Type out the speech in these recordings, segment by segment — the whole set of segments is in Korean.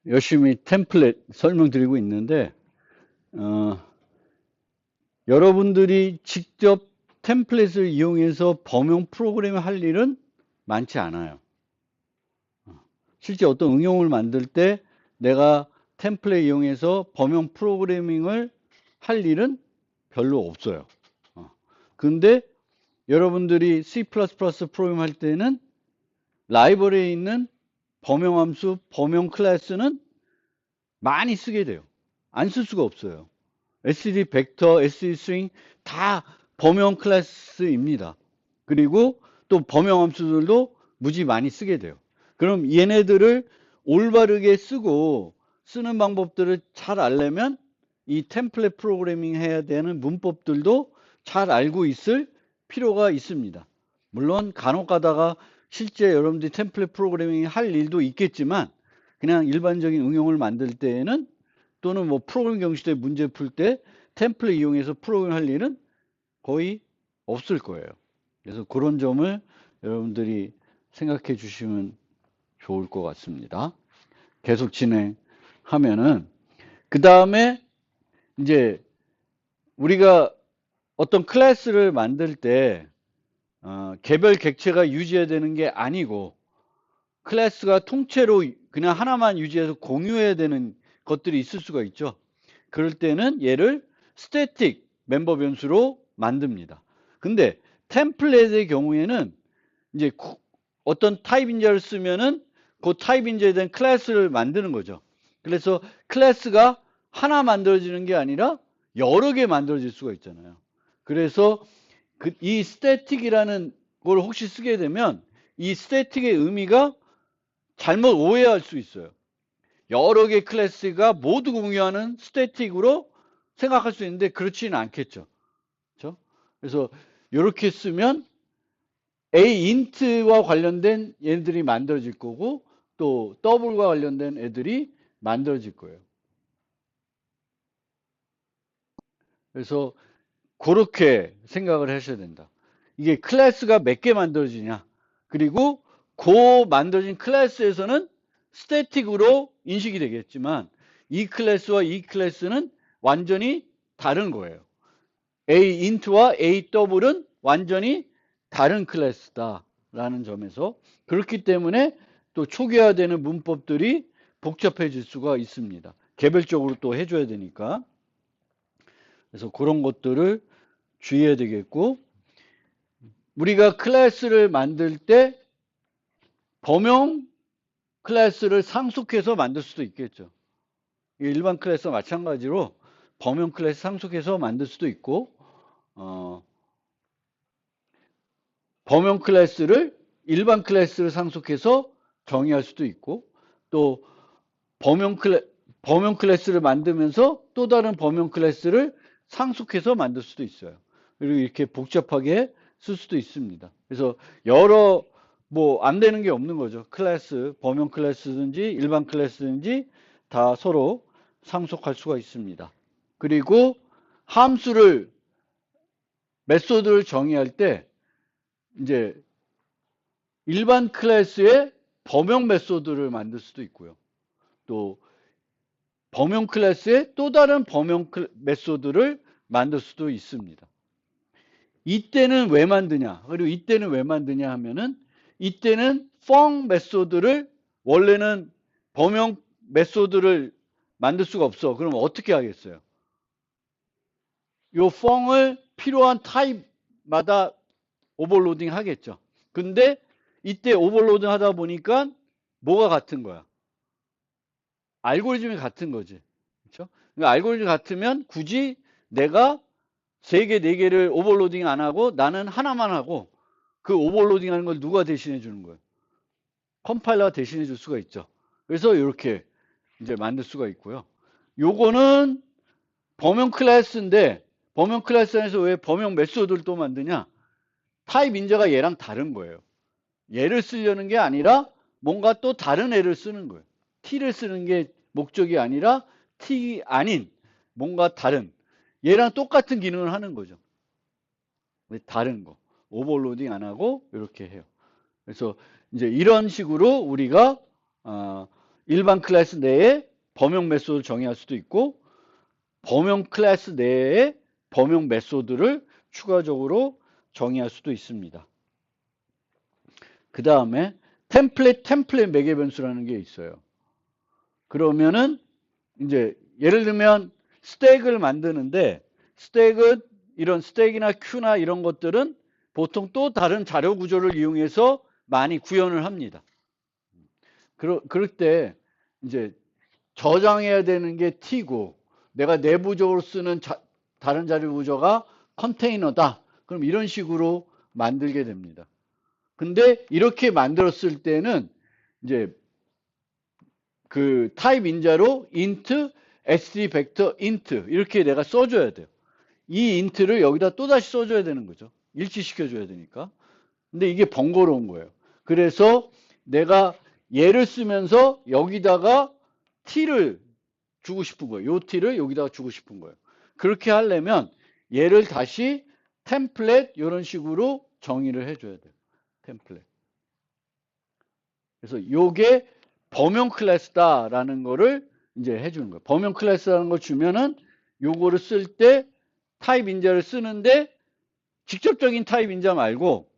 열심히 템플릿 설명드리고 있는데, 어, 여러분들이 직접 템플릿을 이용해서 범용 프로그램을 할 일은 많지 않아요. 실제 어떤 응용을 만들 때 내가 템플릿 이용해서 범용 프로그래밍을 할 일은 별로 없어요. 근데 여러분들이 C++ 프로그램 할 때는 라이브러리에 있는 범용 함수, 범용 클래스는 많이 쓰게 돼요. 안 쓸 수가 없어요. std 벡터, std 스트링 다 범용 클래스입니다. 그리고 또 범용 함수들도 무지 많이 쓰게 돼요. 그럼 얘네들을 올바르게 쓰고 쓰는 방법들을 잘 알려면 이 템플릿 프로그래밍 해야 되는 문법들도 잘 알고 있을 필요가 있습니다. 물론 간혹 가다가 실제 여러분들이 템플릿 프로그래밍 할 일도 있겠지만 그냥 일반적인 응용을 만들 때에는 또는 뭐 프로그램 경시대 문제 풀 때 템플릿 이용해서 프로그램 할 일은 거의 없을 거예요. 그래서 그런 점을 여러분들이 생각해 주시면 좋을 것 같습니다. 계속 진행하면은 그 다음에 이제 우리가 어떤 클래스를 만들 때 개별 객체가 유지해야 되는 게 아니고 클래스가 통째로 그냥 하나만 유지해서 공유해야 되는 것들이 있을 수가 있죠. 그럴 때는 얘를 스태틱 멤버 변수로 만듭니다. 근데 템플릿의 경우에는 이제 어떤 타입 인자를 쓰면은 그 타입 인자에 대한 클래스를 만드는 거죠. 그래서 클래스가 하나 만들어지는 게 아니라 여러 개 만들어질 수가 있잖아요. 그래서 이 스태틱이라는 걸 혹시 쓰게 되면 이 스태틱의 의미가 잘못 오해할 수 있어요. 여러 개 클래스가 모두 공유하는 스태틱으로 생각할 수 있는데 그렇지는 않겠죠. 그렇죠? 그래서 이렇게 쓰면 aint와 관련된 얘들이 만들어질 거고 또 double과 관련된 애들이 만들어질 거예요. 그래서 그렇게 생각을 하셔야 된다. 이게 클래스가 몇 개 만들어지냐. 그리고 그 만들어진 클래스에서는 스태틱으로 인식이 되겠지만 이 클래스와 이 클래스는 완전히 다른 거예요. aint와 adouble은 완전히 다른 클래스다라는 점에서 그렇기 때문에 또 초기화되는 문법들이 복잡해질 수가 있습니다. 개별적으로 또 해줘야 되니까. 그래서 그런 것들을 주의해야 되겠고 우리가 클래스를 만들 때 범용 클래스를 상속해서 만들 수도 있겠죠. 일반 클래스와 마찬가지로 범용 클래스 상속해서 만들 수도 있고 범용 클래스를 일반 클래스를 상속해서 정의할 수도 있고 또 범용 클래스를 만들면서 또 다른 범용 클래스를 상속해서 만들 수도 있어요. 그리고 이렇게 복잡하게 쓸 수도 있습니다. 그래서 여러 뭐 안 되는 게 없는 거죠. 클래스, 범용 클래스든지 일반 클래스든지 다 서로 상속할 수가 있습니다. 그리고 함수를 메소드를 정의할 때 이제 일반 클래스의 범용 메소드를 만들 수도 있고요. 또 범용 클래스의 또 다른 범용 메소드를 만들 수도 있습니다. 이때는 왜 만드냐? 그리고 이때는 왜 만드냐 하면은 이때는 펑 메소드를 원래는 범용 메소드를 만들 수가 없어. 그럼 어떻게 하겠어요? 요 펑을 필요한 타입마다 오버로딩 하겠죠. 근데 이때 오버로딩 하다 보니까 뭐가 같은 거야? 알고리즘이 같은 거지. 그렇죠? 그러니까 알고리즘이 같으면 굳이 내가 3개, 4개를 오버로딩 안 하고 나는 하나만 하고 그 오버로딩 하는 걸 누가 대신해 주는 거예요? 컴파일러가 대신해 줄 수가 있죠. 그래서 이렇게 이제 만들 수가 있고요. 요거는 범용 클래스인데 범용 클래스 안에서 왜 범용 메소드를 또 만드냐? 타입 인자가 얘랑 다른 거예요. 얘를 쓰려는 게 아니라 뭔가 또 다른 애를 쓰는 거예요. t를 쓰는 게 목적이 아니라 t 아닌 뭔가 다른 얘랑 똑같은 기능을 하는 거죠. 다른 거. 오버로딩 안 하고 이렇게 해요. 그래서 이제 이런 식으로 우리가 일반 클래스 내에 범용 메소드를 정의할 수도 있고 범용 클래스 내에 범용 메소드를 추가적으로 정의할 수도 있습니다. 그 다음에 템플릿 매개 변수라는 게 있어요. 그러면은 이제 예를 들면 스택을 만드는데 스택은 이런 스택이나 큐나 이런 것들은 보통 또 다른 자료 구조를 이용해서 많이 구현을 합니다. 그럴 때 이제 저장해야 되는 게 T고 내가 내부적으로 쓰는 다른 자료 구조가 컨테이너다. 그럼 이런 식으로 만들게 됩니다. 근데 이렇게 만들었을 때는 이제 그 타입 인자로 int, sd 벡터 int 이렇게 내가 써줘야 돼요. 이 int를 여기다 또다시 써줘야 되는 거죠. 일치시켜줘야 되니까. 근데 이게 번거로운 거예요. 그래서 내가 얘를 쓰면서 여기다가 t를 주고 싶은 거예요. 요 t를 여기다가 주고 싶은 거예요. 그렇게 하려면 얘를 다시 템플릿 이런 식으로 정의를 해줘야 돼요. 템플릿. 그래서 요게 범용 클래스다라는 거를 이제 해주는 거예요. 범용 클래스라는 걸 주면은 요거를 쓸 때 타입 인자를 쓰는데 직접적인 타입 인자 말고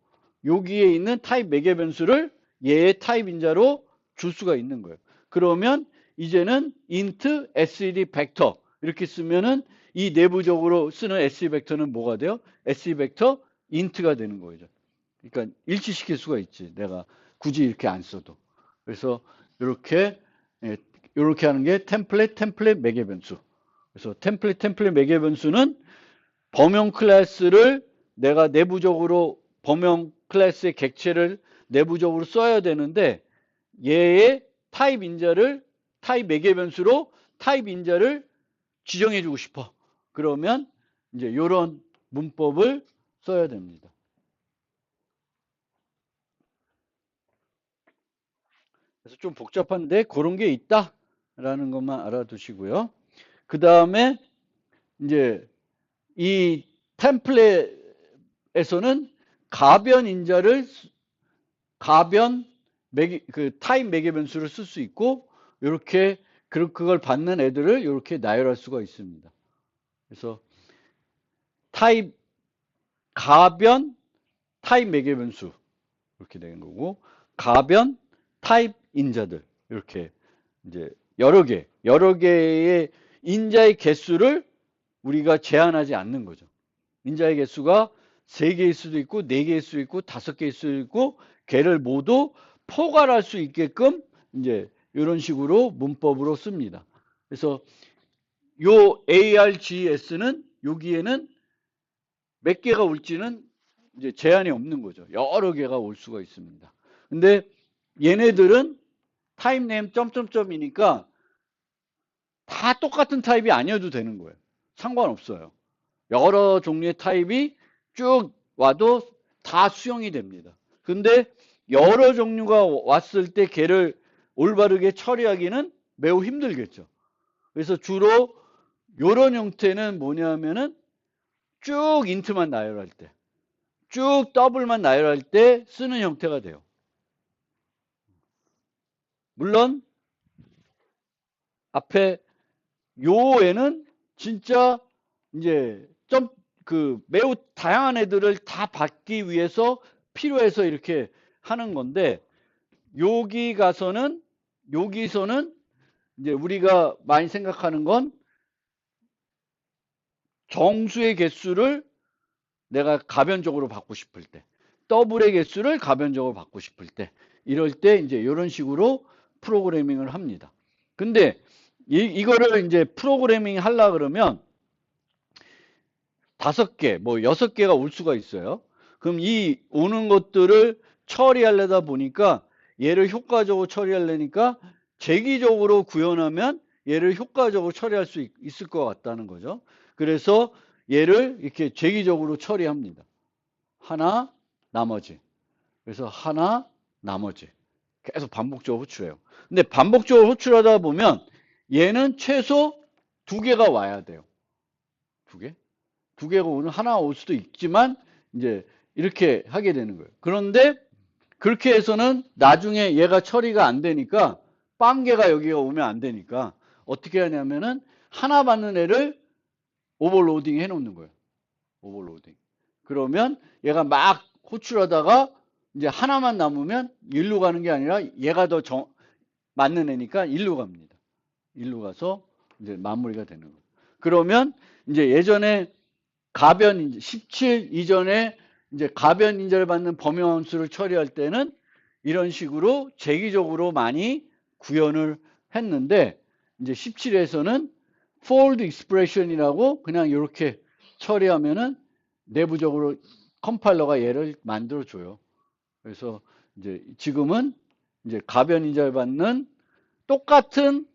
여기에 있는 타입 매개 변수를 얘의 타입 인자로 줄 수가 있는 거예요. 그러면 이제는 int sed 벡터 이렇게 쓰면은 이 내부적으로 쓰는 sed 벡터는 뭐가 돼요? sed 벡터 int가 되는 거죠. 그러니까 일치시킬 수가 있지. 내가 굳이 이렇게 안 써도. 그래서 이렇게 하는 게 템플릿 매개 변수. 그래서 템플릿 매개 변수는 범용 클래스를 내가 내부적으로 범용 클래스의 객체를 내부적으로 써야 되는데 얘의 타입 인자를 타입 매개 변수로 타입 인자를 지정해 주고 싶어. 그러면 이제 이런 문법을 써야 됩니다. 그래서 좀 복잡한데 그런 게 있다라는 것만 알아두시고요. 그 다음에 이제 이 템플릿에서는 가변 인자를 그 타입 매개 변수를 쓸 수 있고 이렇게 그걸 받는 애들을 이렇게 나열할 수가 있습니다. 그래서 가변 타입 매개 변수 이렇게 되는 거고 가변 타입 인자들 이렇게 이제 여러 개의 인자의 개수를 우리가 제한하지 않는 거죠. 인자의 개수가 3개일 수도 있고 4개일 수도 있고 5개일 수도 있고 걔를 모두 포괄할 수 있게끔 이제 이런 식으로 문법으로 씁니다. 그래서 요 ARGS는 여기에는 몇 개가 올지는 이제 제한이 없는 거죠. 여러 개가 올 수가 있습니다. 근데 얘네들은 타입 네임 점점점이니까 다 똑같은 타입이 아니어도 되는 거예요. 상관없어요. 여러 종류의 타입이 쭉 와도 다 수용이 됩니다. 근데 여러 종류가 왔을 때 걔를 올바르게 처리하기는 매우 힘들겠죠. 그래서 주로 이런 형태는 뭐냐면은 쭉 인트만 나열할 때, 쭉 더블만 나열할 때 쓰는 형태가 돼요. 물론 앞에 요에는 진짜 이제 매우 다양한 애들을 다 받기 위해서 필요해서 이렇게 하는 건데 여기서는 이제 우리가 많이 생각하는 건 정수의 개수를 내가 가변적으로 받고 싶을 때 더블의 개수를 가변적으로 받고 싶을 때 이럴 때 이제 이런 식으로 프로그래밍을 합니다. 근데 이거를 이제 프로그래밍 하려 그러면 5개, 뭐 6개가 올 수가 있어요. 그럼 이 오는 것들을 처리하려다 보니까 얘를 효과적으로 처리하려니까 재기적으로 구현하면 얘를 효과적으로 처리할 수 있을 것 같다는 거죠. 그래서 얘를 이렇게 재기적으로 처리합니다. 하나, 나머지. 그래서 하나, 나머지. 계속 반복적으로 호출해요. 근데 반복적으로 호출하다 보면 얘는 최소 2개가 와야 돼요. 2개? 2개가 오늘 하나 올 수도 있지만 이제 이렇게 하게 되는 거예요. 그런데 그렇게 해서는 나중에 얘가 처리가 안 되니까 빵개가 여기가 오면 안 되니까 어떻게 하냐면은 하나 받는 애를 오버로딩 해 놓는 거예요. 오버로딩. 그러면 얘가 막 호출하다가 이제 하나만 남으면 일로 가는 게 아니라 얘가 더 맞는 애니까 일로 갑니다. 일로 가서 이제 마무리가 되는 거예요. 그러면 이제 예전에 가변 17 이전에 이제 가변 인자를 받는 범용 함수를 처리할 때는 이런 식으로 재기적으로 많이 구현을 했는데 이제 17에서는 fold expression이라고 그냥 이렇게 처리하면은 내부적으로 컴파일러가 얘를 만들어 줘요. 그래서 이제 지금은 이제 가변 인자를 받는 똑같은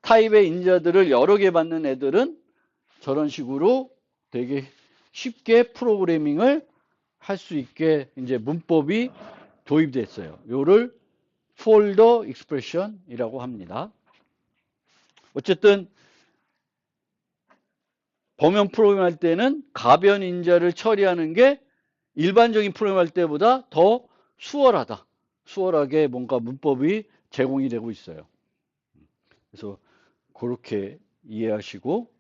타입의 인자들을 여러 개 받는 애들은 저런 식으로 되게 쉽게 프로그래밍을 할 수 있게 이제 문법이 도입됐어요. 요를 폴더 익스프레션이라고 합니다. 어쨌든 범용 프로그램 할 때는 가변 인자를 처리하는 게 일반적인 프로그램 할 때보다 더 수월하다. 수월하게 뭔가 문법이 제공이 되고 있어요. 그래서 그렇게 이해하시고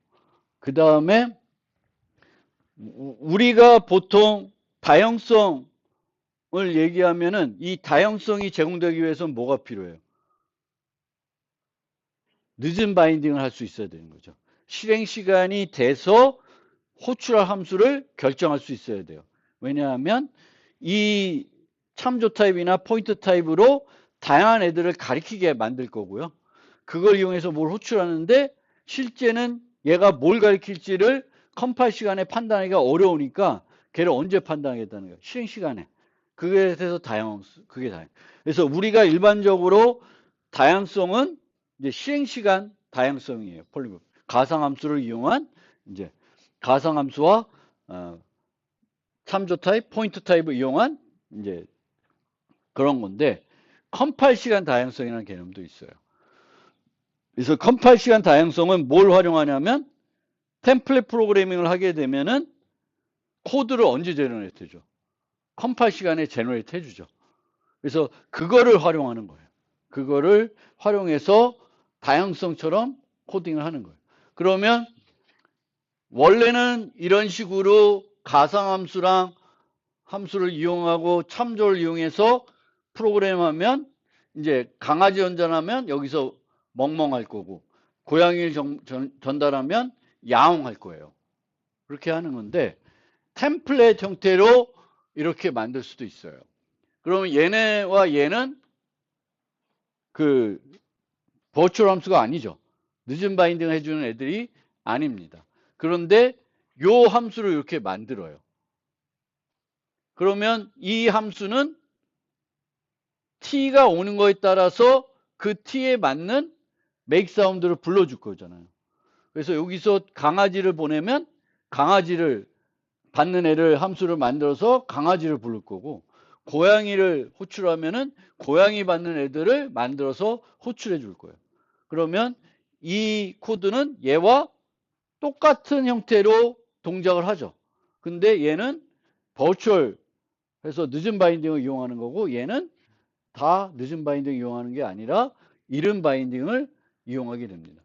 그 다음에 우리가 보통 다형성을 얘기하면은 이 다형성이 제공되기 위해서는 뭐가 필요해요? 늦은 바인딩을 할 수 있어야 되는 거죠. 실행 시간이 돼서 호출할 함수를 결정할 수 있어야 돼요. 왜냐하면 이 참조 타입이나 포인트 타입으로 다양한 애들을 가리키게 만들 거고요. 그걸 이용해서 뭘 호출하는데 실제는 얘가 뭘 가리킬지를 컴파일 시간에 판단하기가 어려우니까 걔를 언제 판단하겠다는 거예요. 실행 시간에. 그게 돼서 그게 다양. 그래서 우리가 일반적으로 다양성은 이제 실행 시간 다양성이에요. 폴리몹. 가상함수를 이용한 이제 가상함수와 참조 타입, 포인트 타입을 이용한 이제 그런 건데 컴파일 시간 다양성이라는 개념도 있어요. 그래서 컴파일 시간 다양성은 뭘 활용하냐면 템플릿 프로그래밍을 하게 되면은 코드를 언제 제너레이트 해줘? 컴파일 시간에 제너레이트 해주죠. 그래서 그거를 활용하는 거예요. 그거를 활용해서 다양성처럼 코딩을 하는 거예요. 그러면 원래는 이런 식으로 가상함수랑 함수를 이용하고 참조를 이용해서 프로그램하면 이제 강아지 전달하면 여기서 멍멍할 거고 고양이를 전달하면 야옹할 거예요. 그렇게 하는 건데 템플릿 형태로 이렇게 만들 수도 있어요. 그러면 얘네와 얘는 그 버추얼 함수가 아니죠. 늦은 바인딩 해주는 애들이 아닙니다. 그런데 요 함수를 이렇게 만들어요. 그러면 이 함수는 t가 오는 거에 따라서 그 t에 맞는 make 사운드를 불러줄 거잖아요. 그래서 여기서 강아지를 보내면 강아지를 받는 애를 함수를 만들어서 강아지를 부를 거고 고양이를 호출하면은 고양이 받는 애들을 만들어서 호출해 줄 거예요. 그러면 이 코드는 얘와 똑같은 형태로 동작을 하죠. 근데 얘는 버추얼 해서 늦은 바인딩을 이용하는 거고 얘는 다 늦은 바인딩을 이용하는 게 아니라 이른 바인딩을 이용하게 됩니다.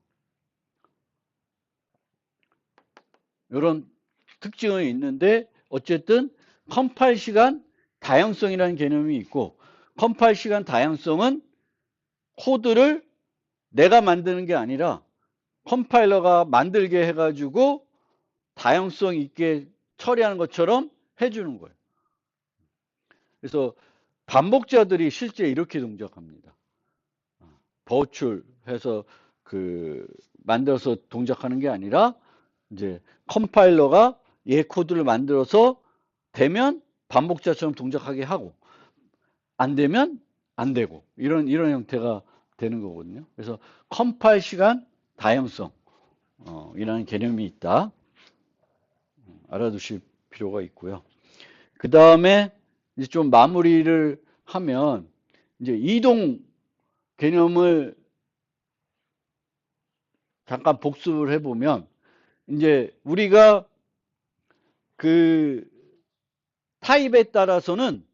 이런 특징은 있는데 어쨌든 컴파일 시간 다양성이라는 개념이 있고 컴파일 시간 다양성은 코드를 내가 만드는 게 아니라 컴파일러가 만들게 해가지고 다양성 있게 처리하는 것처럼 해주는 거예요. 그래서 반복자들이 실제 이렇게 동작합니다. 버추얼해서 그 만들어서 동작하는 게 아니라 이제 컴파일러가 얘 코드를 만들어서 되면 반복자처럼 동작하게 하고 안 되면 안 되고 이런 형태가 되는 거거든요. 그래서 컴파일 시간 다양성 이라는 개념이 있다. 알아두실 필요가 있고요. 그 다음에 이제 좀 마무리를 하면 이제 이동 개념을 잠깐 복습을 해보면 이제 우리가 그 타입에 따라서는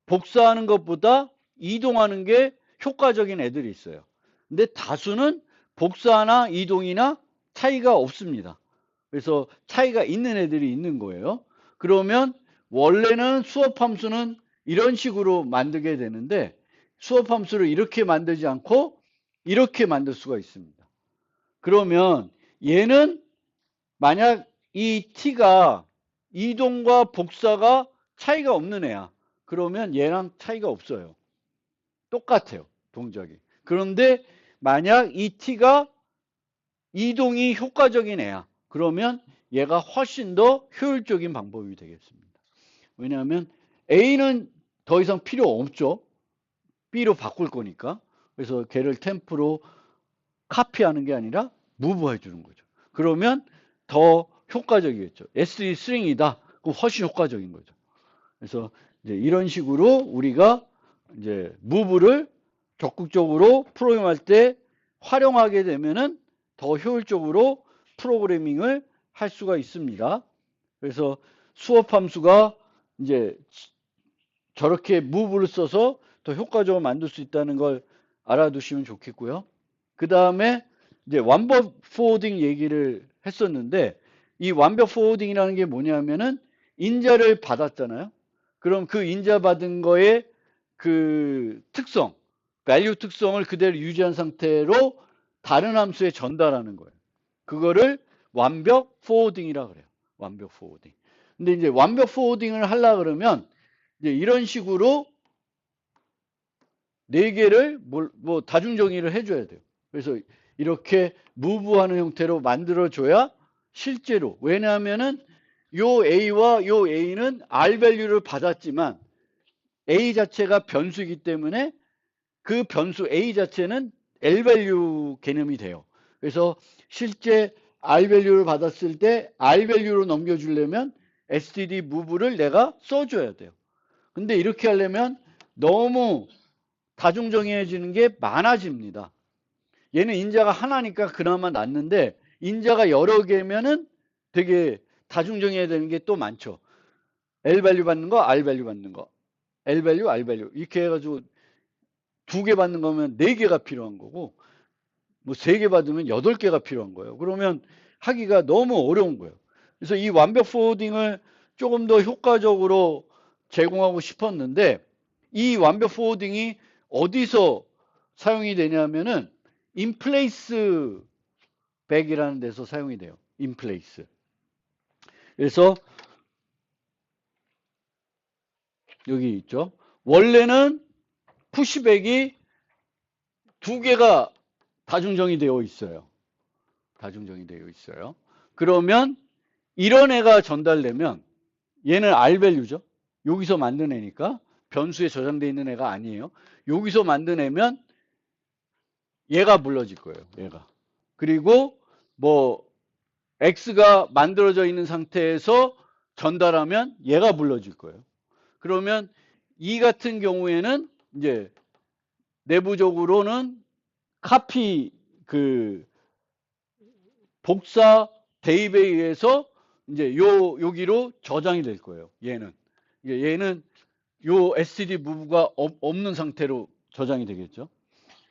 복사하는 것보다 이동하는 게 효과적인 애들이 있어요. 근데 다수는 복사나 이동이나 차이가 없습니다. 그래서 차이가 있는 애들이 있는 거예요. 그러면 원래는 수업 함수는 이런 식으로 만들게 되는데 수업 함수를 이렇게 만들지 않고 이렇게 만들 수가 있습니다. 그러면 얘는 만약 이 t가 이동과 복사가 차이가 없는 애야. 그러면 얘랑 차이가 없어요. 똑같아요. 동작이. 그런데 만약 이 t가 이동이 효과적인 애야. 그러면 얘가 훨씬 더 효율적인 방법이 되겠습니다. 왜냐하면 A는 더 이상 필요 없죠. B로 바꿀 거니까. 그래서 걔를 템프로 카피하는 게 아니라 무브해 주는 거죠. 그러면 더 효과적이겠죠. SD 스트링이다. 그럼 훨씬 효과적인 거죠. 그래서 이제 이런 식으로 우리가 이제 무브를 적극적으로 프로그램할 때 활용하게 되면은 더 효율적으로 프로그래밍을 할 수가 있습니다. 그래서 수업 함수가 이제 저렇게 무브를 써서 더 효과적으로 만들 수 있다는 걸 알아두시면 좋겠고요. 그 다음에 이제 완벽 포워딩 얘기를 했었는데 이 완벽 포워딩이라는 게 뭐냐면은 인자를 받았잖아요. 그럼 그 인자 받은 거의 그 특성, value 특성을 그대로 유지한 상태로 다른 함수에 전달하는 거예요. 그거를 완벽 포워딩이라 그래요. 완벽 포워딩. 근데 이제 완벽 포워딩을 하려 그러면 이제 이런 식으로 네 개를 뭐 다중정의를 해줘야 돼요. 그래서 이렇게 무브하는 형태로 만들어줘야 실제로 왜냐하면은 요 A와 요 A는 R 밸류를 받았지만 A 자체가 변수이기 때문에 그 변수 A 자체는 L 밸류 개념이 돼요. 그래서 실제 R 밸류를 받았을 때 R 밸류로 넘겨주려면 std move를 내가 써줘야 돼요. 근데 이렇게 하려면 너무 다중정의해지는 게 많아집니다. 얘는 인자가 하나니까 그나마 낫는데 인자가 여러 개면은 되게 다중정의해야 되는 게 또 많죠. L 밸류 받는 거, R 밸류 받는 거, L 밸류, R 밸류 이렇게 해가지고 2개 받는 거면 4개가 필요한 거고 뭐 3개 받으면 8개가 필요한 거예요. 그러면 하기가 너무 어려운 거예요. 그래서 이 완벽 포워딩을 조금 더 효과적으로 제공하고 싶었는데 이 완벽 포워딩이 어디서 사용이 되냐면은 인플레이스 백이라는 데서 사용이 돼요. 인플레이스. 그래서 여기 있죠. 원래는 푸시백이 2개가 다중정이 되어 있어요. 다중정이 되어 있어요. 그러면 이런 애가 전달되면 얘는 R 밸류죠. 여기서 만든 애니까 변수에 저장되어 있는 애가 아니에요. 여기서 만든 애면 얘가 불러질 거예요. 얘가. 그리고 뭐 X가 만들어져 있는 상태에서 전달하면 얘가 불러질 거예요. 그러면 이 같은 경우에는 이제 내부적으로는 카피 그 복사 대입에 의해서 이제 여기로 저장이 될 거예요. 얘는 요 std 무브가 없는 상태로 저장이 되겠죠.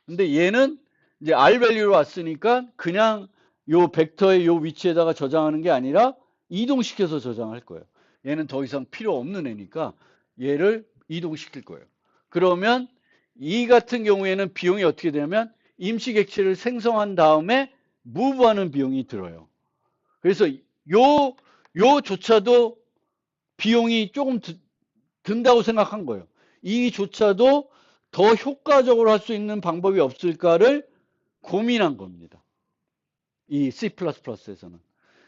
근데 얘는 이제 R 밸류로 왔으니까 그냥 요 벡터의 요 위치에다가 저장하는 게 아니라 이동시켜서 저장할 거예요. 얘는 더 이상 필요 없는 애니까 얘를 이동시킬 거예요. 그러면 이 같은 경우에는 비용이 어떻게 되냐면 임시 객체를 생성한 다음에 무브하는 비용이 들어요. 그래서 요조차도 비용이 조금 든다고 생각한 거예요. 이조차도 더 효과적으로 할 수 있는 방법이 없을까를 고민한 겁니다. 이 C++에서는.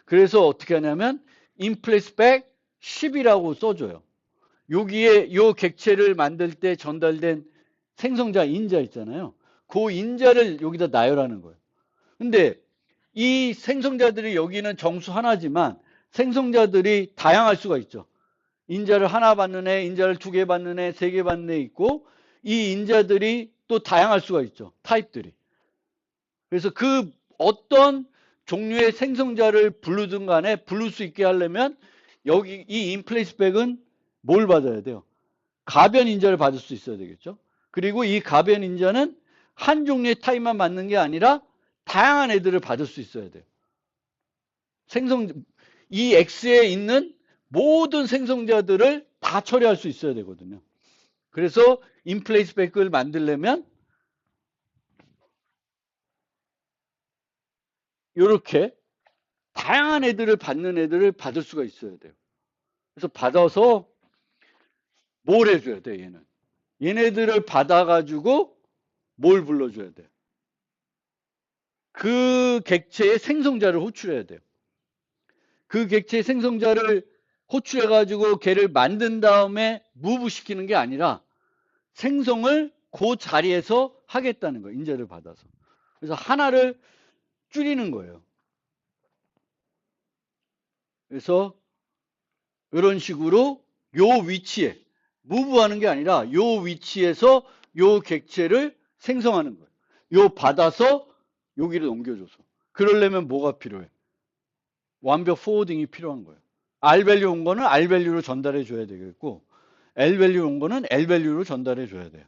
그래서 어떻게 하냐면 inplace back 10이라고 써줘요. 여기에 요 객체를 만들 때 전달된 생성자 인자 있잖아요. 그 인자를 여기다 나열하는 거예요. 근데 이 생성자들이 여기는 정수 하나지만 생성자들이 다양할 수가 있죠. 인자를 하나 받는 애, 인자를 2개 받는 애, 3개 받는 애 있고 이 인자들이 또 다양할 수가 있죠. 타입들이. 그래서 그 어떤 종류의 생성자를 부르든 간에 부를 수 있게 하려면 여기 이 인플레이스 백은 뭘 받아야 돼요? 가변 인자를 받을 수 있어야 되겠죠. 그리고 이 가변 인자는 한 종류의 타입만 맞는 게 아니라 다양한 애들을 받을 수 있어야 돼요. 이 X에 있는 모든 생성자들을 다 처리할 수 있어야 되거든요. 그래서 인플레이스 백을 만들려면 이렇게 다양한 애들을 받는 애들을 받을 수가 있어야 돼요. 그래서 받아서 뭘 해줘야 돼, 얘는. 얘네들을 받아가지고 뭘 불러줘야 돼. 그 객체의 생성자를 호출해야 돼요. 그 객체의 생성자를 호출해가지고 걔를 만든 다음에 무브시키는 게 아니라 생성을 그 자리에서 하겠다는 거예요. 인재를 받아서. 그래서 하나를 줄이는 거예요. 그래서 이런 식으로 요 위치에 무브하는 게 아니라 요 위치에서 요 객체를 생성하는 거예요. 요 받아서 여기를 넘겨줘서. 그러려면 뭐가 필요해? 완벽 포워딩이 필요한 거예요. R 밸류 온 거는 R 밸류로 전달해 줘야 되겠고 L 밸류 온 거는 L 밸류로 전달해 줘야 돼요.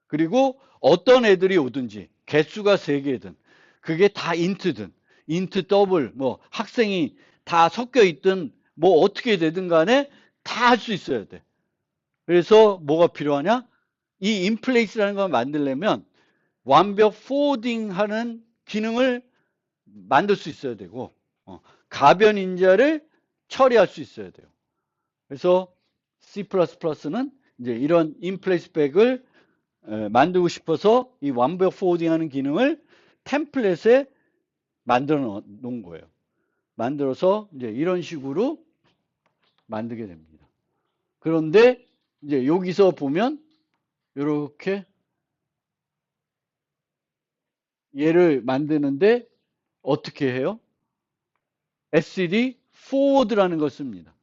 그리고 어떤 애들이 오든지 개수가 3개든 그게 다 인트든 인트 더블 뭐 학생이 다 섞여 있든 뭐 어떻게 되든 간에 다 할 수 있어야 돼. 그래서 뭐가 필요하냐? 이 인플레이스라는 걸 만들려면 완벽 포워딩하는 기능을 만들 수 있어야 되고 가변 인자를 처리할 수 있어야 돼요. 그래서 C++는 이제 이런 인플레이스 백을 만들고 싶어서 이 완벽 포워딩하는 기능을 템플릿에 만들어 놓은 거예요. 만들어서 이제 이런 식으로 만들게 됩니다. 그런데 이제 여기서 보면 이렇게 얘를 만드는데 어떻게 해요? SCD forward라는 걸 씁니다.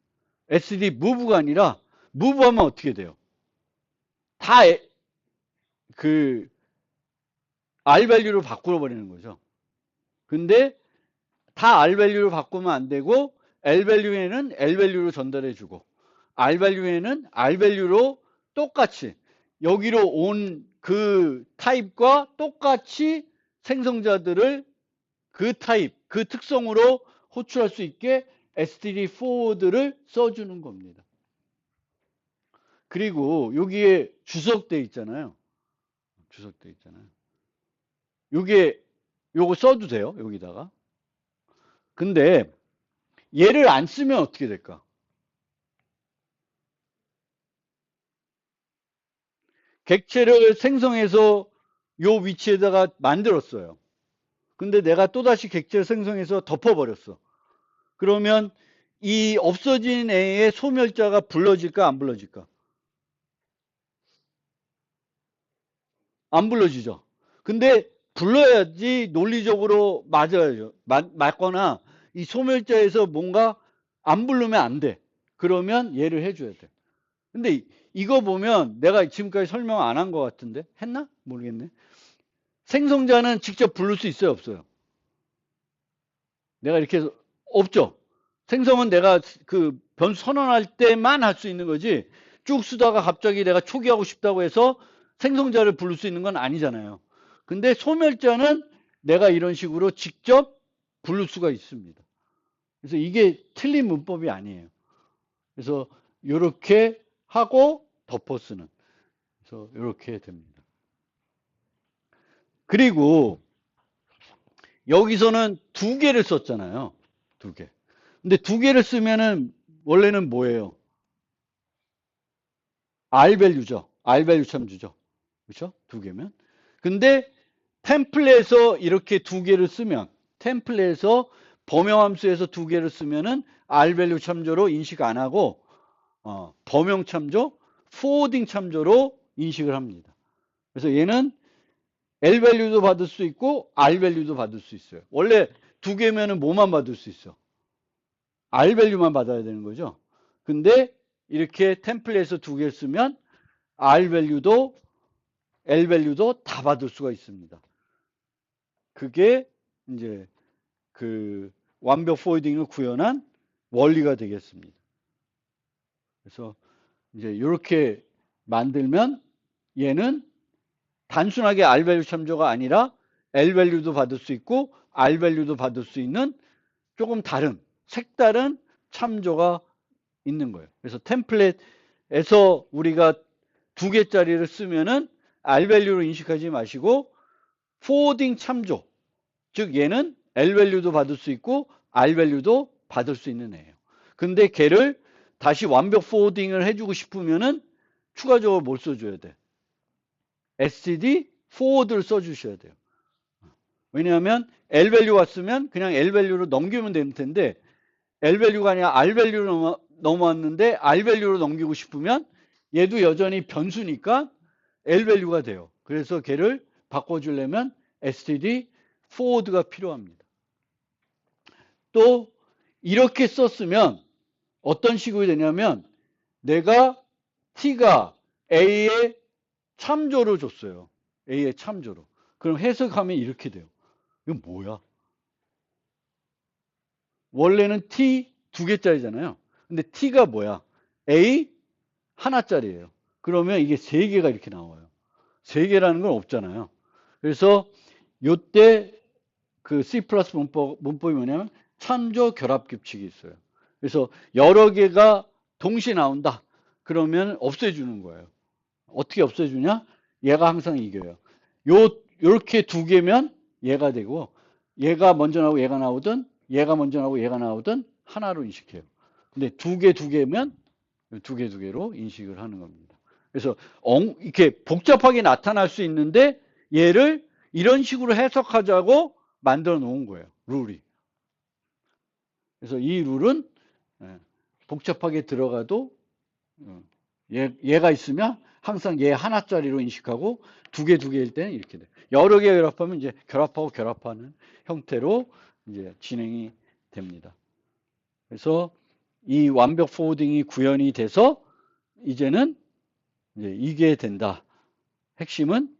SCD move가 아니라 move하면 어떻게 돼요? 다 그 R 밸류로 바꾸어 버리는 거죠. 근데 다 R 밸류로 바꾸면 안 되고 L 밸류에는 L 밸류로 전달해 주고 R 밸류에는 R 밸류로 똑같이 여기로 온 그 타입과 똑같이 생성자들을 그 타입, 그 특성으로 호출할 수 있게 std forward를 써주는 겁니다. 그리고 여기에 주석돼 있잖아요. 주석돼 있잖아요. 요거 써도 돼요. 여기다가. 근데 얘를 안 쓰면 어떻게 될까? 객체를 생성해서 요 위치에다가 만들었어요. 근데 내가 또다시 객체를 생성해서 덮어버렸어. 그러면 이 없어진 애의 소멸자가 불러질까 안 불러질까? 안 불러지죠. 근데 불러야지 논리적으로 맞아야죠. 맞거나 이 소멸자에서 뭔가 안 부르면 안 돼. 그러면 얘를 해줘야 돼. 근데 이거 보면 내가 지금까지 설명 안 한 것 같은데 했나? 모르겠네. 생성자는 직접 부를 수 있어요, 없어요? 내가 이렇게 해서 없죠. 생성은 내가 그 변수 선언할 때만 할 수 있는 거지 쭉 쓰다가 갑자기 내가 초기하고 싶다고 해서 생성자를 부를 수 있는 건 아니잖아요. 근데 소멸자는 내가 이런 식으로 직접 부를 수가 있습니다. 그래서 이게 틀린 문법이 아니에요. 그래서 이렇게 하고 덮어 쓰는. 그래서 이렇게 됩니다. 그리고 여기서는 2개를 썼잖아요. 2개. 근데 2개를 쓰면은 원래는 뭐예요? R 밸류죠. R 밸류 참주죠. 그렇죠? 2개면. 근데 템플릿에서 이렇게 2개를 쓰면 템플릿에서 범용함수에서 2개를 쓰면은 R 밸류 참조로 인식 안 하고 범용 참조, 포워딩 참조로 인식을 합니다. 그래서 얘는 L 밸류도 받을 수 있고 R 밸류도 받을 수 있어요. 원래 2개면은 뭐만 받을 수 있어? R 밸류만 받아야 되는 거죠. 근데 이렇게 템플릿에서 2개를 쓰면 R 밸류도 L 밸류도 다 받을 수가 있습니다. 그게 이제 그 완벽 포워딩을 구현한 원리가 되겠습니다. 그래서 이제 이렇게 만들면 얘는 단순하게 R 밸류 참조가 아니라 L 밸류도 받을 수 있고 R 밸류도 받을 수 있는 조금 다른 색다른 참조가 있는 거예요. 그래서 템플릿에서 우리가 2개짜리를 쓰면은 R 밸류로 인식하지 마시고 포워딩 참조, 즉 얘는 L 밸류도 받을 수 있고 R 밸류도 받을 수 있는 애예요. 근데 걔를 다시 완벽 포워딩을 해주고 싶으면은 추가적으로 뭘 써줘야 돼? std forward를 써주셔야 돼요. 왜냐하면 L 밸류 왔으면 그냥 L 밸류로 넘기면 되는 텐데 L 밸류가 아니라 R 밸류로 넘어왔는데 R 밸류로 넘기고 싶으면 얘도 여전히 변수니까 L 밸류가 돼요. 그래서 걔를 바꿔주려면 std forward가 필요합니다. 또 이렇게 썼으면 어떤 식으로 되냐면 내가 t가 a의 참조를 줬어요. a의 참조로. 그럼 해석하면 이렇게 돼요. 이건 뭐야? 원래는 t 2개짜리잖아요. 근데 t가 뭐야? a 하나짜리예요. 그러면 이게 3개가 이렇게 나와요. 3개라는 건 없잖아요. 그래서 요때 그 C++ 문법이 뭐냐면 참조 결합 규칙이 있어요. 그래서 여러 개가 동시에 나온다. 그러면 없애주는 거예요. 어떻게 없애주냐? 얘가 항상 이겨요. 요렇게 2개면 얘가 되고 얘가 먼저 나오고 얘가 나오든 얘가 먼저 나오고 얘가 나오든 하나로 인식해요. 근데 2개면 2개로 인식을 하는 겁니다. 그래서 이렇게 복잡하게 나타날 수 있는데 얘를 이런 식으로 해석하자고 만들어 놓은 거예요. 룰이. 그래서 이 룰은 복잡하게 들어가도 얘가 있으면 항상 얘 하나짜리로 인식하고 2개일 때는 이렇게 돼요. 여러 개 결합하면 이제 결합하고 결합하는 형태로 이제 진행이 됩니다. 그래서 이 완벽 포워딩이 구현이 돼서 이제는 이제 이게 된다. 핵심은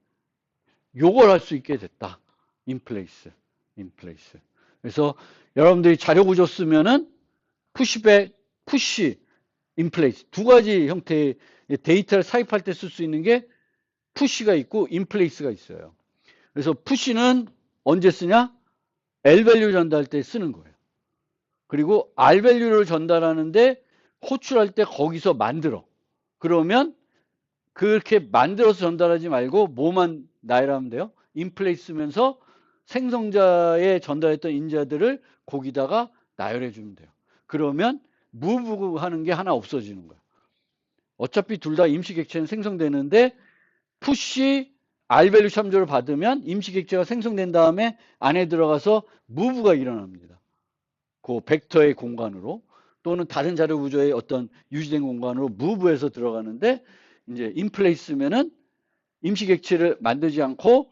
요걸 할 수 있게 됐다. 인플레이스. 그래서 여러분들이 자료 구조 쓰면은 푸시백, 푸시, 인플레이스 2가지 형태의 데이터를 삽입할 때 쓸 수 있는 게 푸시가 있고 인플레이스가 있어요. 그래서 푸시는 언제 쓰냐? L 밸류 전달할 때 쓰는 거예요. 그리고 R 밸류를 전달하는데 호출할 때 거기서 만들어. 그러면 그렇게 만들어서 전달하지 말고 뭐만 나열하면 돼요? 인플레이스 쓰면서 생성자에 전달했던 인자들을 거기다가 나열해 주면 돼요. 그러면 move 하는 게 하나 없어지는 거예요. 어차피 둘 다 임시객체는 생성되는데 푸시 R밸류 참조를 받으면 임시객체가 생성된 다음에 안에 들어가서 move가 일어납니다. 그 벡터의 공간으로 또는 다른 자료 구조의 어떤 유지된 공간으로 move해서 들어가는데 이제 인플레이스면은 임시객체를 만들지 않고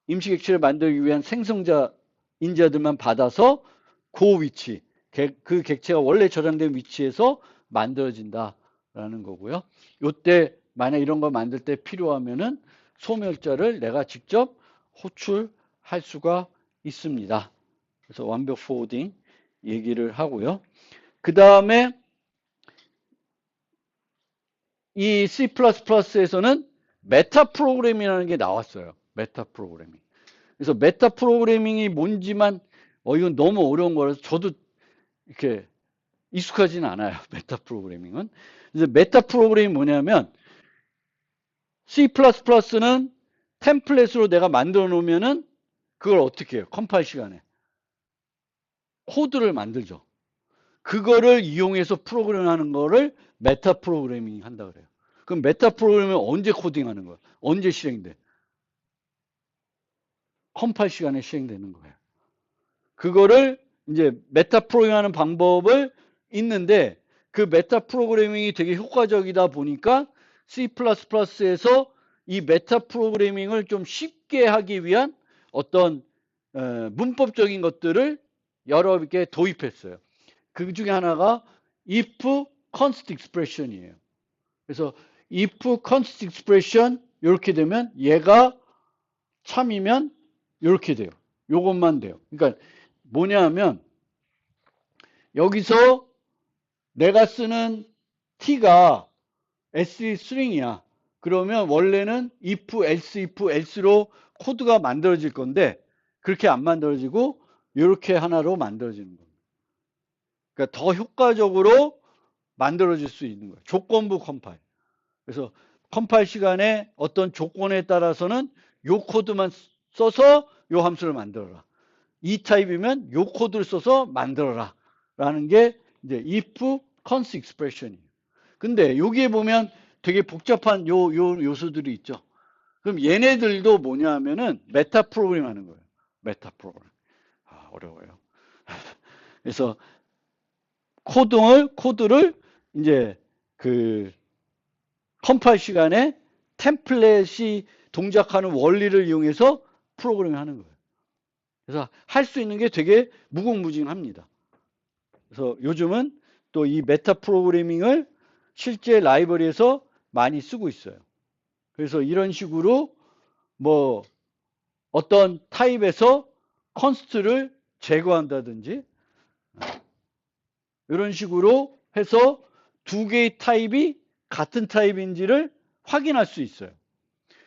임시객체를 만들기 위한 생성자 인자들만 받아서 그 위치, 그 객체가 원래 저장된 위치에서 만들어진다라는 거고요. 요때 만약 이런 거 만들 때 필요하면은 소멸자를 내가 직접 호출할 수가 있습니다. 그래서 완벽 포워딩 얘기를 하고요. 그 다음에 이 C++에서는 메타 프로그래밍이라는 게 나왔어요. 메타 프로그래밍. 그래서 메타 프로그래밍이 뭔지만 이건 너무 어려운 거라서 저도 이렇게 익숙하지는 않아요. 메타 프로그래밍은. 그래서 메타 프로그래밍이 뭐냐면 C++는 템플릿으로 내가 만들어 놓으면은 그걸 어떻게 해요? 컴파일 시간에 코드를 만들죠. 그거를 이용해서 프로그램하는 거를 메타 프로그래밍 한다 그래요. 그럼 메타 프로그래밍은 언제 코딩하는 거야? 언제 실행돼? 컴파일 시간에 실행되는 거예요. 그거를 이제 메타 프로그래밍하는 방법을 있는데 그 메타 프로그래밍이 되게 효과적이다 보니까 C++에서 이 메타 프로그래밍을 좀 쉽게 하기 위한 어떤 문법적인 것들을 여러 개 도입했어요. 그 중에 하나가 if const expression이에요. 그래서 if const expression 이렇게 되면 얘가 참이면 이렇게 돼요. 요것만 돼요. 그러니까 뭐냐 하면 여기서 내가 쓰는 t가 string이야. 그러면 원래는 if, else로 코드가 만들어질 건데 그렇게 안 만들어지고 이렇게 하나로 만들어지는 겁니다. 그러니까 더 효과적으로 만들어질 수 있는 거예요. 조건부 컴파일. 그래서 컴파일 시간에 어떤 조건에 따라서는 요 코드만 써서 요 함수를 만들어라. 이 타입이면 요 코드를 써서 만들어라. 라는 게 이제 if cons expression이에요. 근데 여기에 보면 되게 복잡한 요 요소들이 있죠. 그럼 얘네들도 뭐냐 하면은 메타 프로그램 하는 거예요. 메타 프로그램. 아, 어려워요. 그래서 코드를 이제 그 컴파일 시간에 템플릿이 동작하는 원리를 이용해서 프로그래밍 하는 거예요. 그래서 할 수 있는 게 되게 무궁무진합니다. 그래서 요즘은 또 이 메타 프로그래밍을 실제 라이브러리에서 많이 쓰고 있어요. 그래서 이런 식으로 뭐 어떤 타입에서 컨스트를 제거한다든지 이런 식으로 해서 두 개의 타입이 같은 타입인지를 확인할 수 있어요.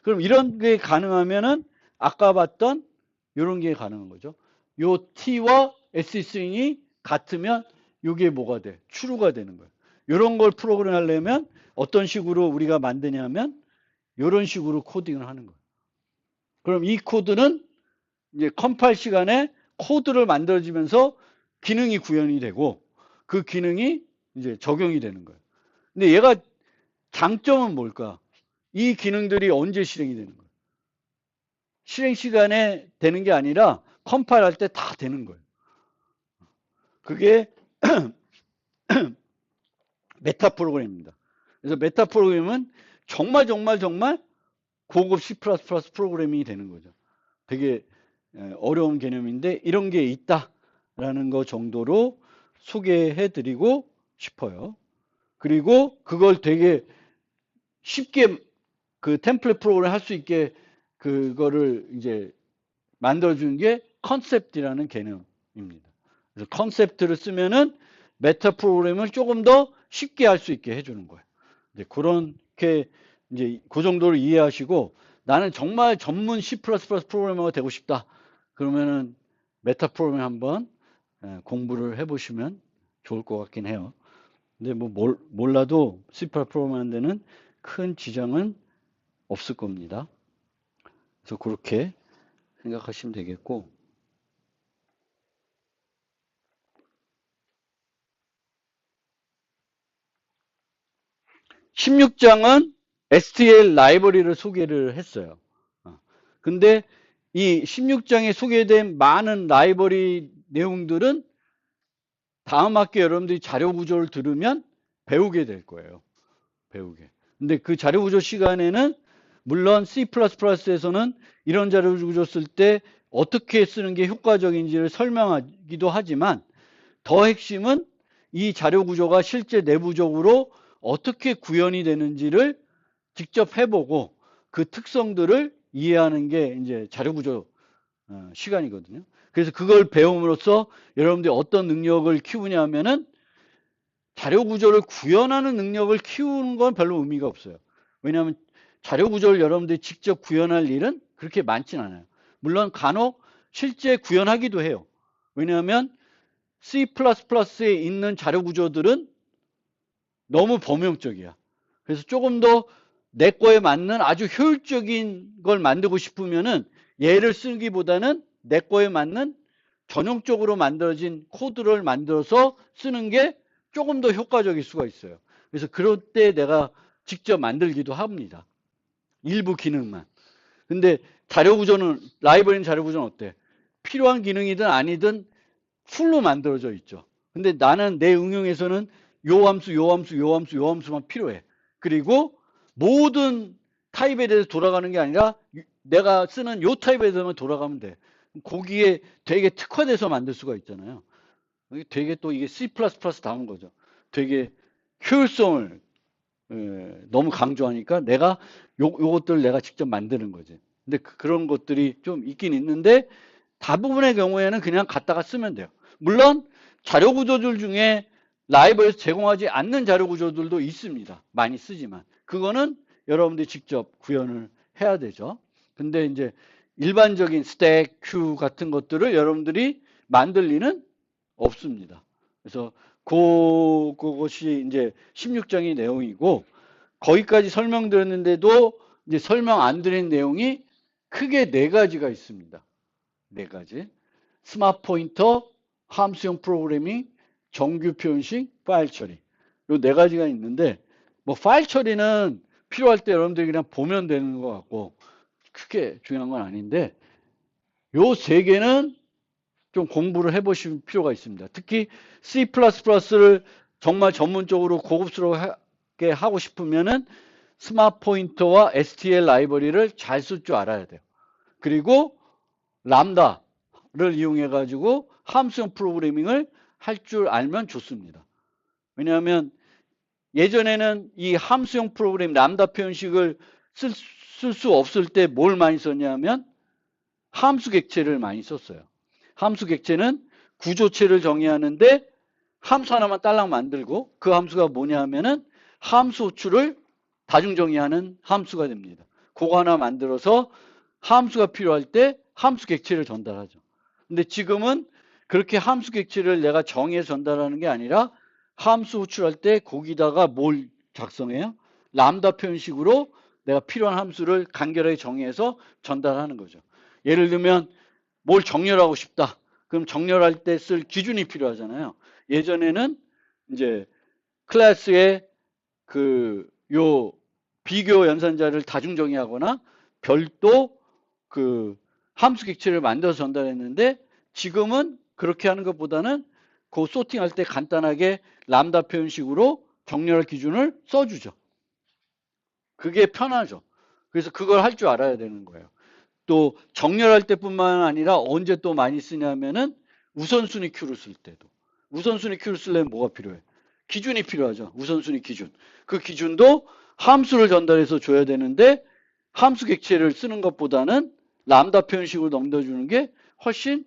그럼 이런 게 가능하면은 아까 봤던 이런 게 가능한 거죠. 요 t와 sstring이 같으면 이게 뭐가 돼? true가 되는 거예요. 이런 걸 프로그램 하려면 어떤 식으로 우리가 만드냐면 이런 식으로 코딩을 하는 거예요. 그럼 이 코드는 이제 컴파일 시간에 코드를 만들어지면서 기능이 구현이 되고 그 기능이 이제 적용이 되는 거예요. 근데 얘가 장점은 뭘까? 이 기능들이 언제 실행이 되는 거예요? 실행 시간에 되는 게 아니라 컴파일 할 때 다 되는 거예요. 그게 메타 프로그램입니다. 그래서 메타 프로그램은 정말 고급 C++ 프로그래밍이 되는 거죠. 되게 어려운 개념인데 이런 게 있다라는 거 정도로 소개해 드리고 싶어요. 그리고 그걸 되게 쉽게 그 템플릿 프로그램 할 수 있게 그거를 이제 만들어주는 게 컨셉트라는 개념입니다. 그래서 컨셉트를 쓰면은 메타 프로그램을 조금 더 쉽게 할 수 있게 해주는 거예요. 이제 그렇게 이제 그 정도를 이해하시고 나는 정말 전문 C++ 프로그래머가 되고 싶다. 그러면은 메타 프로그램 한번 공부를 해보시면 좋을 것 같긴 해요. 근데 뭐 몰라도 C++ 프로그램 하는 데는 큰 지장은 없을 겁니다. 그래서 그렇게 생각하시면 되겠고 16장은 STL 라이브러리를 소개를 했어요. 근데 이 16장에 소개된 많은 라이브러리 내용들은 다음 학기에 여러분들이 자료 구조를 들으면 배우게 될 거예요. 배우게. 근데 그 자료 구조 시간에는 물론 C++에서는 이런 자료 구조 쓸 때 어떻게 쓰는 게 효과적인지를 설명하기도 하지만 더 핵심은 이 자료 구조가 실제 내부적으로 어떻게 구현이 되는지를 직접 해보고 그 특성들을 이해하는 게 이제 자료 구조 시간이거든요. 그래서 그걸 배움으로써 여러분들이 어떤 능력을 키우냐 하면은 자료 구조를 구현하는 능력을 키우는 건 별로 의미가 없어요. 왜냐하면 자료 구조를 여러분들이 직접 구현할 일은 그렇게 많진 않아요. 물론 간혹 실제 구현하기도 해요. 왜냐하면 C++에 있는 자료 구조들은 너무 범용적이야. 그래서 조금 더 내 거에 맞는 아주 효율적인 걸 만들고 싶으면은 얘를 쓰기보다는 내 거에 맞는 전용적으로 만들어진 코드를 만들어서 쓰는 게 조금 더 효과적일 수가 있어요. 그래서 그럴 때 내가 직접 만들기도 합니다. 일부 기능만. 근데 자료 구조는, 라이브러리 자료 구조는 어때? 필요한 기능이든 아니든 풀로 만들어져 있죠. 근데 나는 내 응용에서는 요 함수만 필요해. 그리고 모든 타입에 대해서 돌아가는 게 아니라 내가 쓰는 요 타입에 대해서만 돌아가면 돼. 거기에 되게 특화돼서 만들 수가 있잖아요. 되게 또 이게 C++다운 거죠. 되게 효율성을 너무 강조하니까 내가 요것들을 내가 직접 만드는 거지. 근데 그런 것들이 좀 있긴 있는데 대부분의 경우에는 그냥 갖다가 쓰면 돼요. 물론 자료 구조들 중에 라이브에서 제공하지 않는 자료 구조들도 있습니다. 많이 쓰지만 그거는 여러분들이 직접 구현을 해야 되죠. 근데 이제 일반적인 스택, 큐 같은 것들을 여러분들이 만들 리는 없습니다. 그래서 그것이 이제 16장의 내용이고, 거기까지 설명드렸는데도 이제 설명 안 드린 내용이 크게 네 가지가 있습니다. 네 가지. 스마트 포인터, 함수형 프로그래밍, 정규 표현식, 파일 처리. 요 네 가지가 있는데, 뭐 파일 처리는 필요할 때 여러분들이 그냥 보면 되는 것 같고 크게 중요한 건 아닌데, 요 세 개는 좀 공부를 해보실 필요가 있습니다. 특히 C++를 정말 전문적으로 고급스럽게 하고 싶으면은 스마트 포인터와 STL 라이브러리를 잘 쓸 줄 알아야 돼요. 그리고 람다를 이용해 가지고 함수형 프로그래밍을 할 줄 알면 좋습니다. 왜냐하면 예전에는 이 함수형 프로그램 람다 표현식을 쓸 수 없을 때 뭘 많이 썼냐면 함수 객체를 많이 썼어요. 함수 객체는 구조체를 정의하는데 함수 하나만 딸랑 만들고, 그 함수가 뭐냐 하면은 함수 호출을 다중 정의하는 함수가 됩니다. 그거 하나 만들어서 함수가 필요할 때 함수 객체를 전달하죠. 근데 지금은 그렇게 함수 객체를 내가 정의해서 전달하는 게 아니라 함수 호출할 때 거기다가 뭘 작성해요? 람다 표현식으로 내가 필요한 함수를 간결하게 정의해서 전달하는 거죠. 예를 들면 뭘 정렬하고 싶다. 그럼 정렬할 때 쓸 기준이 필요하잖아요. 예전에는 이제 클래스에 요 비교 연산자를 다중 정의하거나 별도 그 함수 객체를 만들어서 전달했는데, 지금은 그렇게 하는 것보다는 그 소팅할 때 간단하게 람다 표현식으로 정렬할 기준을 써주죠. 그게 편하죠. 그래서 그걸 할 줄 알아야 되는 거예요. 또 정렬할 때뿐만 아니라 언제 또 많이 쓰냐면은 우선순위 큐를 쓸 때도. 우선순위 큐를 쓰려면 뭐가 필요해? 기준이 필요하죠. 우선순위 기준. 그 기준도 함수를 전달해서 줘야 되는데, 함수 객체를 쓰는 것보다는 람다 표현식으로 넘겨주는 게 훨씬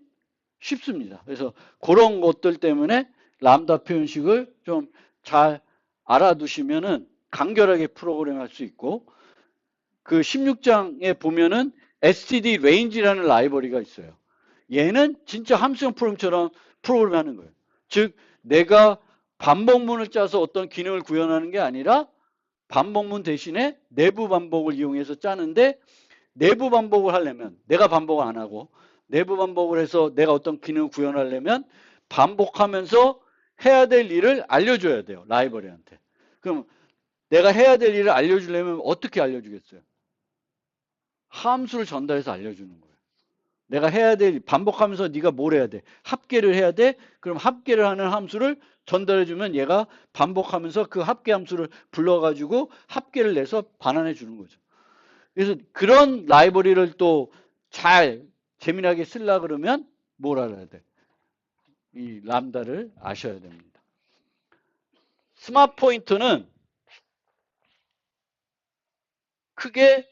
쉽습니다. 그래서 그런 것들 때문에 람다 표현식을 좀 잘 알아두시면은 간결하게 프로그램 할 수 있고, 그 16장에 보면은 std range라는 라이브러리가 있어요. 얘는 진짜 함수형 프로그램처럼 프로그램 하는 거예요. 즉, 내가 반복문을 짜서 어떤 기능을 구현하는 게 아니라 반복문 대신에 내부 반복을 이용해서 짜는데, 내부 반복을 하려면 내가 반복을 안 하고 내부 반복을 해서 내가 어떤 기능을 구현하려면 반복하면서 해야 될 일을 알려줘야 돼요. 라이브러리한테. 그럼 내가 해야 될 일을 알려주려면 어떻게 알려주겠어요? 함수를 전달해서 알려주는 거예요. 내가 해야 될, 반복하면서 네가 뭘 해야 돼? 합계를 해야 돼? 그럼 합계를 하는 함수를 전달해주면 얘가 반복하면서 그 합계 함수를 불러가지고 합계를 내서 반환해 주는 거죠. 그래서 그런 라이브러리를 또 잘 재미나게 쓰려 그러면 뭘 알아야 돼? 이 람다를 아셔야 됩니다. 스마트 포인터는 크게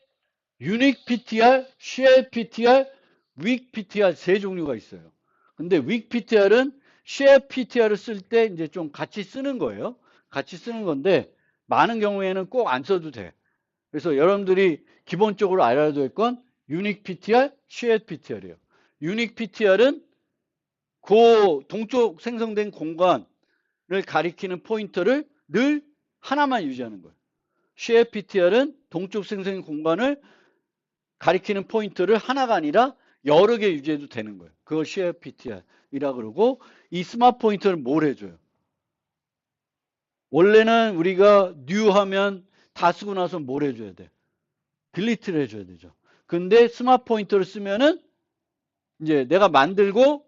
유닉 PTR, 쉘 PTR, 윅 PTR 세 종류가 있어요. 근데 윅 PTR은 쉘 PTR을 쓸 때 이제 좀 같이 쓰는 거예요. 같이 쓰는 건데 많은 경우에는 꼭 안 써도 돼. 그래서 여러분들이 기본적으로 알아야 될 건 유닉 PTR, 쉘 PTR이에요. 유닉 PTR은 그 동쪽 생성된 공간을 가리키는 포인터를 늘 하나만 유지하는 거예요. 쉘 PTR은 동쪽 생성된 공간을 가리키는 포인터를 하나가 아니라 여러 개 유지해도 되는 거예요. 그걸 쉘 PTR이라 그러고, 이 스마트 포인터는 뭘 해줘요? 원래는 우리가 new 하면 다 쓰고 나서 뭘 해줘야 돼? 딜리트를 해줘야 되죠. 근데 스마트 포인터를 쓰면은 이제 내가 만들고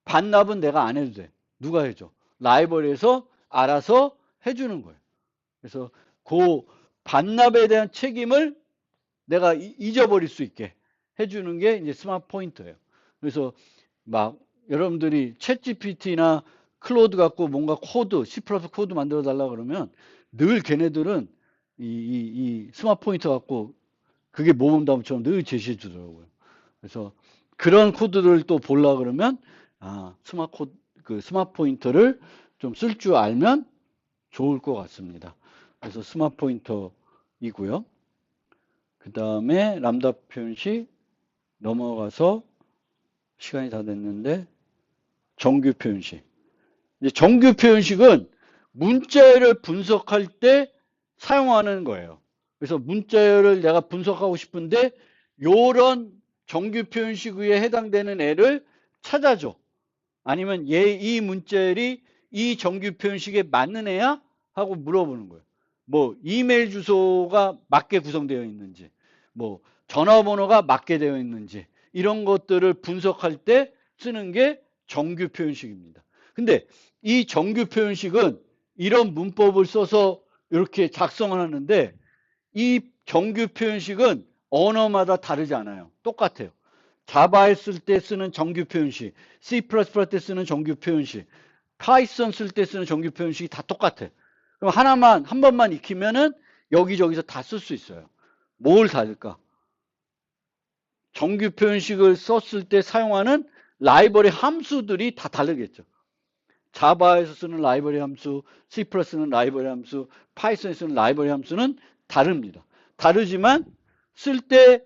반납은 내가 안 해도 돼. 누가 해줘? 라이브러리에서 알아서 해주는 거예요. 그래서 그 반납에 대한 책임을 내가 잊어버릴 수 있게 해주는 게 이제 스마트 포인터예요. 그래서 막 여러분들이 챗 GPT나 클로드 갖고 뭔가 코드, C++ 코드 만들어 달라 그러면 늘 걔네들은 이 스마트 포인터 갖고 그게 모범답처럼 늘 제시해 주더라고요. 그래서 그런 코드를 또 보려 그러면 스마트 포인터를 좀 쓸 줄 알면 좋을 것 같습니다. 그래서 스마트 포인터이고요. 그 다음에 람다 표현식 넘어가서 시간이 다 됐는데 정규 표현식. 이제 정규 표현식은 문자열을 분석할 때 사용하는 거예요. 그래서 문자열을 내가 분석하고 싶은데 요런 정규 표현식에 해당되는 애를 찾아줘. 아니면 이 문자열이 이 정규 표현식에 맞는 애야? 하고 물어보는 거예요. 뭐 이메일 주소가 맞게 구성되어 있는지, 뭐 전화번호가 맞게 되어 있는지 이런 것들을 분석할 때 쓰는 게 정규 표현식입니다. 근데 이 정규 표현식은 이런 문법을 써서 이렇게 작성을 하는데 이 정규 표현식은 언어마다 다르지 않아요. 똑같아요. 자바에 쓸 때 쓰는 정규 표현식, C++ 때 쓰는 정규 표현식, 파이썬 쓸 때 쓰는 정규 표현식이 다 똑같아. 그럼 한 번만 익히면은 여기저기서 다 쓸 수 있어요. 뭘 다를까? 정규 표현식을 썼을 때 사용하는 라이브러리 함수들이 다 다르겠죠. 자바에서 쓰는 라이브러리 함수, C++는 라이브러리 함수, 파이썬에 쓰는 라이브러리 함수는 다릅니다. 다르지만 쓸 때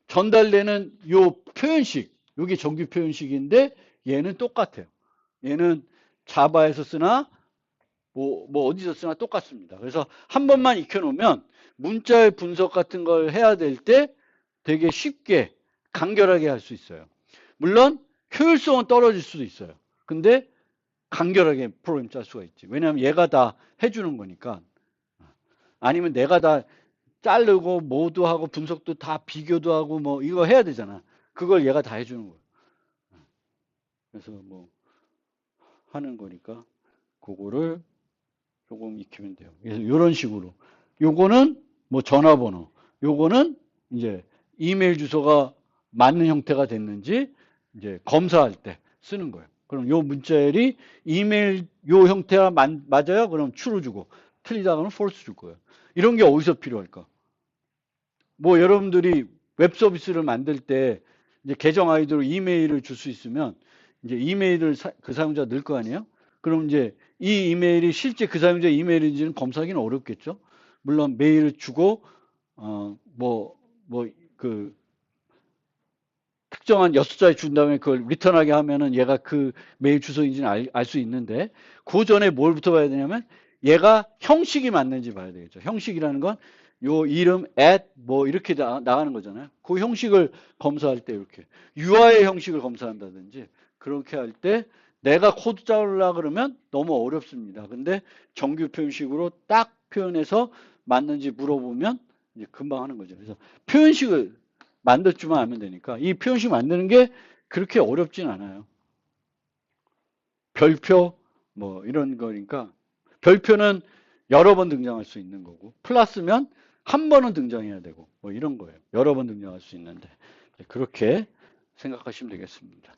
전달되는 요 표현식, 요게 정규 표현식인데 얘는 똑같아요. 얘는 자바에서 쓰나 뭐 어디서 쓰나 똑같습니다. 그래서 한 번만 익혀놓으면 문자의 분석 같은 걸 해야 될 때 되게 쉽게 간결하게 할 수 있어요. 물론 효율성은 떨어질 수도 있어요. 근데 간결하게 프로그램 짤 수가 있지. 왜냐하면 얘가 다 해주는 거니까. 아니면 내가 다 자르고 모두 하고 분석도 다 비교도 하고 뭐 이거 해야 되잖아. 그걸 얘가 다 해주는 거예요. 그래서 뭐 하는 거니까 그거를 조금 익히면 돼요. 그래서 이런 식으로. 요거는 뭐 전화번호. 요거는 이제 이메일 주소가 맞는 형태가 됐는지 이제 검사할 때 쓰는 거예요. 그럼 요 문자열이 이메일 요 형태가 맞아요? 그럼 true로 주고 틀리다가는 false 줄 거예요. 이런 게 어디서 필요할까? 뭐 여러분들이 웹 서비스를 만들 때 이제 계정 아이디로 이메일을 줄 수 있으면 이제 이메일을 그 사용자 넣을 거 아니에요? 그럼 이제 이 이메일이 실제 그 사용자 이메일인지는 검사하기는 어렵겠죠. 물론 메일을 주고 그 특정한 숫자에 준 다음에 그걸 리턴하게 하면은 얘가 그 메일 주소인지는 알 수 있는데 그 전에 뭘부터 봐야 되냐면 얘가 형식이 맞는지 봐야 되겠죠. 형식이라는 건 요 이름 뭐 이렇게 나가는 거잖아요. 그 형식을 검사할 때 이렇게 UI의 형식을 검사한다든지 그렇게 할 때 내가 코드 짜려고 그러면 너무 어렵습니다. 근데 정규 표현식으로 딱 표현해서 맞는지 물어보면 이제 금방 하는 거죠. 그래서 표현식을 만들 줄만 알면 되니까 이 표현식 만드는 게 그렇게 어렵진 않아요. 별표 뭐 이런 거니까 별표는 여러 번 등장할 수 있는 거고 플러스면 한 번은 등장해야 되고 뭐 이런 거예요. 여러 번 등장할 수 있는데 그렇게 생각하시면 되겠습니다.